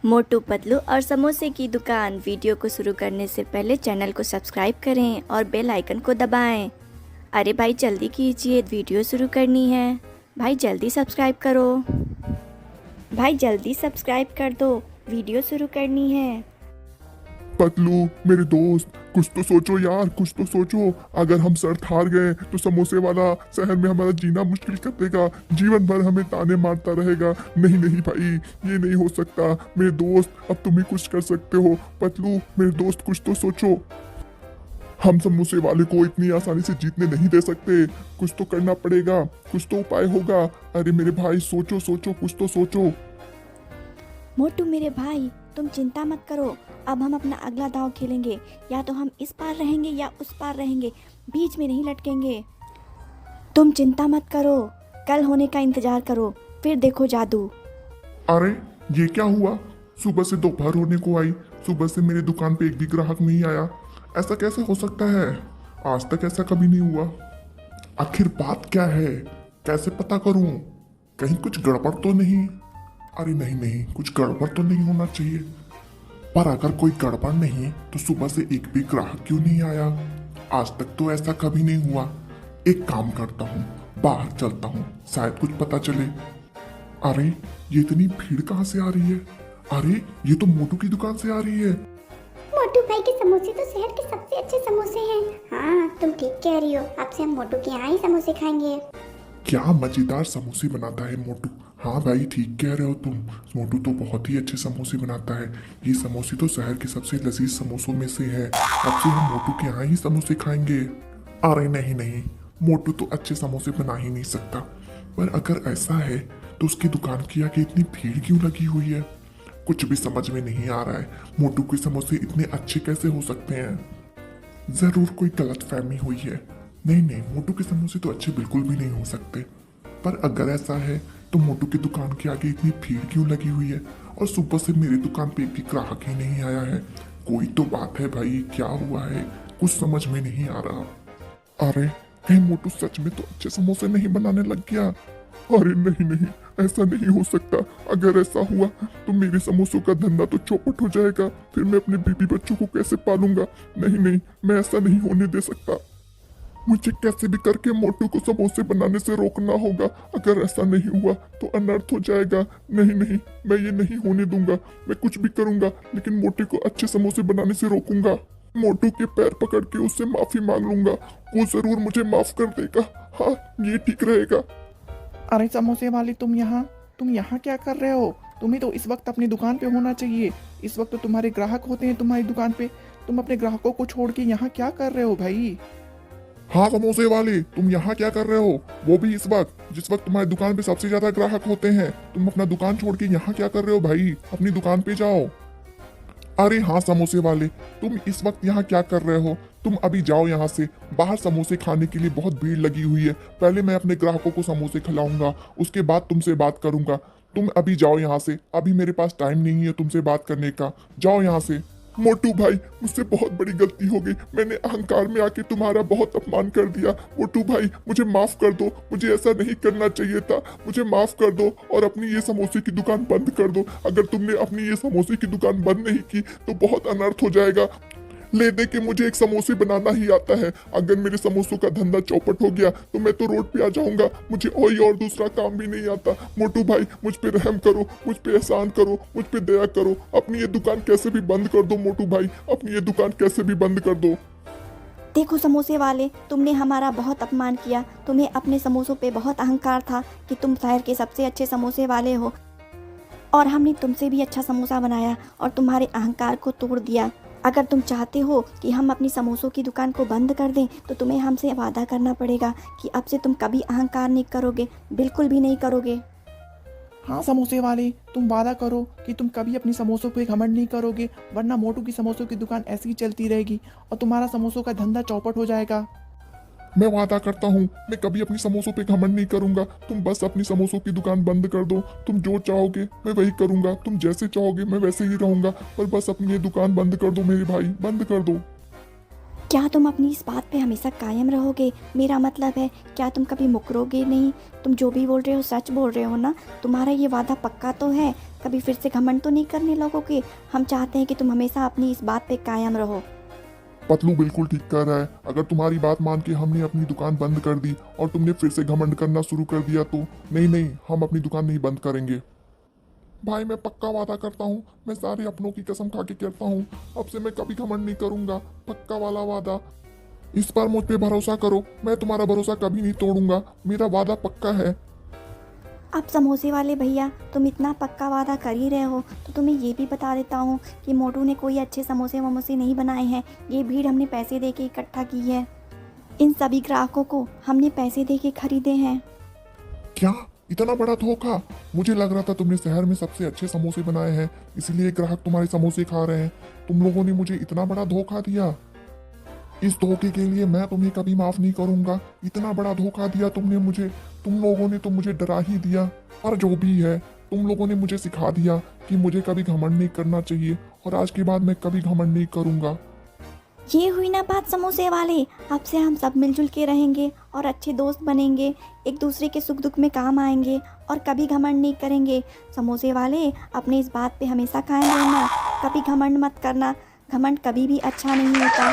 मोटू पतलू और समोसे की दुकान वीडियो को शुरू करने से पहले चैनल को सब्सक्राइब करें और बेल आइकन को दबाएं। अरे भाई जल्दी कीजिए, वीडियो शुरू करनी है। भाई जल्दी सब्सक्राइब करो। भाई जल्दी सब्सक्राइब कर दो, वीडियो शुरू करनी है। पतलू मेरे दोस्त, कुछ तो सोचो यार, कुछ तो सोचो। अगर हम शर्त हार गए तो समोसे वाला शहर में हमारा जीना मुश्किल कर देगा, जीवन भर हमें ताने मारता रहेगा। नहीं नहीं भाई, ये नहीं हो सकता। मेरे दोस्त, अब तुम ही कुछ कर सकते हो। पतलू मेरे दोस्त, कुछ तो सोचो। हम समोसे वाले को इतनी आसानी से जीतने नहीं दे सकते। कुछ तो करना पड़ेगा, कुछ तो उपाय होगा। अरे मेरे भाई, सोचो सोचो, कुछ तो सोचो। मोटू मेरे भाई, तुम चिंता मत करो। अब हम अपना अगला दांव खेलेंगे। या तो हम इस पार रहेंगे या उस पार रहेंगे, बीच में नहीं लटकेंगे। तुम चिंता मत करो, कल होने का इंतजार करो, फिर देखो जादू। अरे ये क्या हुआ? सुबह से दोपहर होने को आई, सुबह से मेरी दुकान पे एक भी ग्राहक नहीं आया। ऐसा कैसे हो सकता है? आज तक ऐसा कभी नहीं हुआ। आखिर बात क्या है? कैसे पता करूं? कहीं कुछ गड़बड़ तो नहीं? अरे नहीं नहीं, कुछ गड़बड़ तो नहीं होना चाहिए। पर अगर कोई गड़बड़ नहीं तो सुबह से एक भी ग्राहक क्यों नहीं आया? आज तक तो ऐसा कभी नहीं हुआ। एक काम करता हूँ, बाहर चलता हूँ, शायद कुछ पता चले। अरे ये इतनी भीड़ कहाँ से आ रही है? अरे ये तो मोटू की दुकान से आ रही है। मोटू भाई के समोसे तो शहर के सबसे अच्छे समोसे हैं। हाँ, तुम ठीक कह रही हो। अब से हम मोटू के यहाँ ही समोसे खाएंगे। क्या मजेदार समोसे बनाता है मोटू। हाँ भाई, ठीक कह रहे हो तुम। मोटू तो बहुत ही अच्छे समोसे बनाता है। ये समोसे तो शहर के सबसे लजीज समोसों में से है। अब से हम मोटू के यहाँ ही समोसे खाएंगे। अरे नहीं नहीं, मोटू तो अच्छे समोसे बना ही नहीं सकता। पर अगर ऐसा है तो उसकी दुकान की आगे इतनी भीड़ क्यों लगी हुई है? कुछ भी समझ में नहीं आ रहा है। मोटू के समोसे इतने अच्छे कैसे हो सकते हैं? जरूर कोई गलतफहमी हुई है। नहीं नहीं, मोटू के समोसे तो अच्छे बिल्कुल भी नहीं हो सकते। पर अगर ऐसा है तो मोटू की दुकान के आगे इतनी भीड़ क्यों लगी हुई है? और सुबह से मेरी दुकान पे एक भी ग्राहक ही नहीं आया है। कोई तो बात है भाई, क्या हुआ है? कुछ समझ में नहीं आ रहा। अरे कहीं मोटू सच में तो अच्छे समोसे नहीं बनाने लग गया? अरे नहीं नहीं, ऐसा नहीं हो सकता। अगर ऐसा हुआ तो मेरे समोसों का धंधा तो चौपट हो जाएगा। फिर मैं अपने बीबी बच्चों को कैसे पालूंगा? नहीं नहीं, मैं ऐसा नहीं होने दे सकता। मुझे कैसे भी करके मोटू को समोसे बनाने से रोकना होगा। अगर ऐसा नहीं हुआ तो अनर्थ हो जाएगा। नहीं नहीं, मैं ये नहीं होने दूंगा। मैं कुछ भी करूंगा, लेकिन मोटू को अच्छे समोसे बनाने से रोकूंगा। मोटू के पैर पकड़ के उससे माफी मांग लूंगा। वो जरूर मुझे माफ कर देगा। हाँ, ये ठीक रहेगा। अरे समोसे वाले, तुम यहाँ क्या कर रहे हो? तुम्हें तो इस वक्त अपनी दुकान पे होना चाहिए। इस वक्त तो तुम्हारे ग्राहक होते हैं तुम्हारी दुकान पे। तुम अपने ग्राहकों को छोड़ के यहाँ क्या कर रहे हो भाई? हाँ समोसे वाले, तुम यहाँ क्या कर रहे हो? वो भी इस वक्त, जिस वक्त तुम्हारी दुकान पे सबसे ज्यादा ग्राहक होते हैं। तुम अपना दुकान छोड़ के यहाँ क्या कर रहे हो भाई? अपनी दुकान पे जाओ। अरे हाँ समोसे वाले, तुम इस वक्त यहाँ क्या कर रहे हो? तुम अभी जाओ यहाँ से। बाहर समोसे खाने के लिए बहुत भीड़ लगी हुई है। पहले मैं अपने ग्राहकों को समोसे खिलाऊंगा, उसके बाद तुमसे बात करूंगा। तुम अभी जाओ यहाँ से, अभी मेरे पास टाइम नहीं है तुमसे बात करने का। जाओ यहाँ से। मोटू भाई, मुझसे बहुत बड़ी गलती हो गई। मैंने अहंकार में आके तुम्हारा बहुत अपमान कर दिया। मोटू भाई, मुझे माफ कर दो। मुझे ऐसा नहीं करना चाहिए था। मुझे माफ कर दो और अपनी ये समोसे की दुकान बंद कर दो। अगर तुमने अपनी ये समोसे की दुकान बंद नहीं की तो बहुत अनर्थ हो जाएगा। ले दे के मुझे एक समोसे बनाना ही आता है। अगर मेरे समोसों का धंधा चौपट हो गया तो मैं तो रोड पे आ जाऊंगा। मुझे कोई और दूसरा काम भी नहीं आता। मोटू भाई, मुझ पे रहम करो, मुझ पे एहसान करो, मुझ पे दया करो। अपनी ये दुकान कैसे भी बंद कर दो मोटू भाई, अपनी ये दुकान कैसे भी बंद कर दो। देखो समोसे वाले, तुमने हमारा बहुत अपमान किया। तुम्हें अपने समोसों पे बहुत अहंकार था कि तुम शहर के सबसे अच्छे समोसे वाले हो, और हमने तुमसे भी अच्छा समोसा बनाया और तुम्हारे अहंकार को तोड़ दिया। अगर तुम चाहते हो कि हम अपनी समोसों की दुकान को बंद कर दें तो तुम्हें हमसे वादा करना पड़ेगा कि अब से तुम कभी अहंकार नहीं करोगे, बिल्कुल भी नहीं करोगे। हाँ समोसे वाले, तुम वादा करो कि तुम कभी अपनी समोसों पे घमंड नहीं करोगे, वरना मोटू की समोसों की दुकान ऐसी ही चलती रहेगी और तुम्हारा समोसों का धंधा चौपट हो जाएगा। मैं वादा करता हूँ, मैं कभी अपनी समोसों पे घमंड नहीं करूंगा। तुम बस अपनी समोसों की दुकान बंद कर दो। तुम जो चाहोगे मैं वही करूंगा, तुम जैसे चाहोगे मैं वैसे ही रहूंगा। पर बस अपनी ये दुकान बंद कर दो मेरे भाई, बंद कर दो। क्या तुम अपनी इस बात पे हमेशा कायम रहोगे? मेरा मतलब है, क्या तुम कभी मुकरोगे नहीं? तुम जो भी बोल रहे हो सच बोल रहे हो ना? तुम्हारा ये वादा पक्का तो है? कभी फिर से घमंड तो नहीं करने लगोगे? हम चाहते हैं कि तुम हमेशा अपनी इस बात पे कायम रहो। पतलू बिल्कुल ठीक कह रहा है। अगर तुम्हारी बात मान के हमने अपनी दुकान बंद कर दी और तुमने फिर से घमंड करना शुरू कर दिया तो नहीं नहीं, हम अपनी दुकान नहीं बंद करेंगे। भाई मैं पक्का वादा करता हूँ, मैं सारे अपनों की कसम खा के कहता हूँ, अब से मैं कभी घमंड नहीं करूँगा। पक्का वाला वादा। इस बार मुझ पे भरोसा करो, मैं तुम्हारा भरोसा कभी नहीं तोड़ूंगा। मेरा वादा पक्का है। अब समोसे वाले भैया, तुम इतना पक्का वादा कर ही रहे हो तो तुम्हें ये भी बता देता हूँ कि मोटू ने कोई अच्छे समोसे वमोसे नहीं बनाए हैं। ये भीड़ हमने पैसे दे के इकट्ठा की है। इन सभी ग्राहकों को हमने पैसे दे के खरीदे हैं। क्या इतना बड़ा धोखा? मुझे लग रहा था तुमने शहर में सबसे अच्छे समोसे बनाए हैं, इसलिए ग्राहक तुम्हारे समोसे खा रहे हैं। तुम लोगों ने मुझे इतना बड़ा धोखा दिया। इस धोखे के लिए मैं तुम्हें कभी माफ नहीं करूंगा। इतना बड़ा धोखा दिया तुमने मुझे। तुम लोगों ने तो मुझे डरा ही दिया। पर जो भी है, तुम लोगों ने मुझे सिखा दिया कि मुझे कभी घमंड नहीं करना चाहिए, और आज के बाद मैं कभी घमंड नहीं करूंगा। ये हुई ना बात समोसे वाले। अब से हम सब मिलजुल के रहेंगे और अच्छे दोस्त बनेंगे, एक दूसरे के सुख दुख में काम आएंगे और कभी घमंड नहीं करेंगे। समोसे वाले, अपने इस बात पे हमेशा कायम रहना, कभी घमंड मत करना। घमंड कभी भी अच्छा नहीं होता।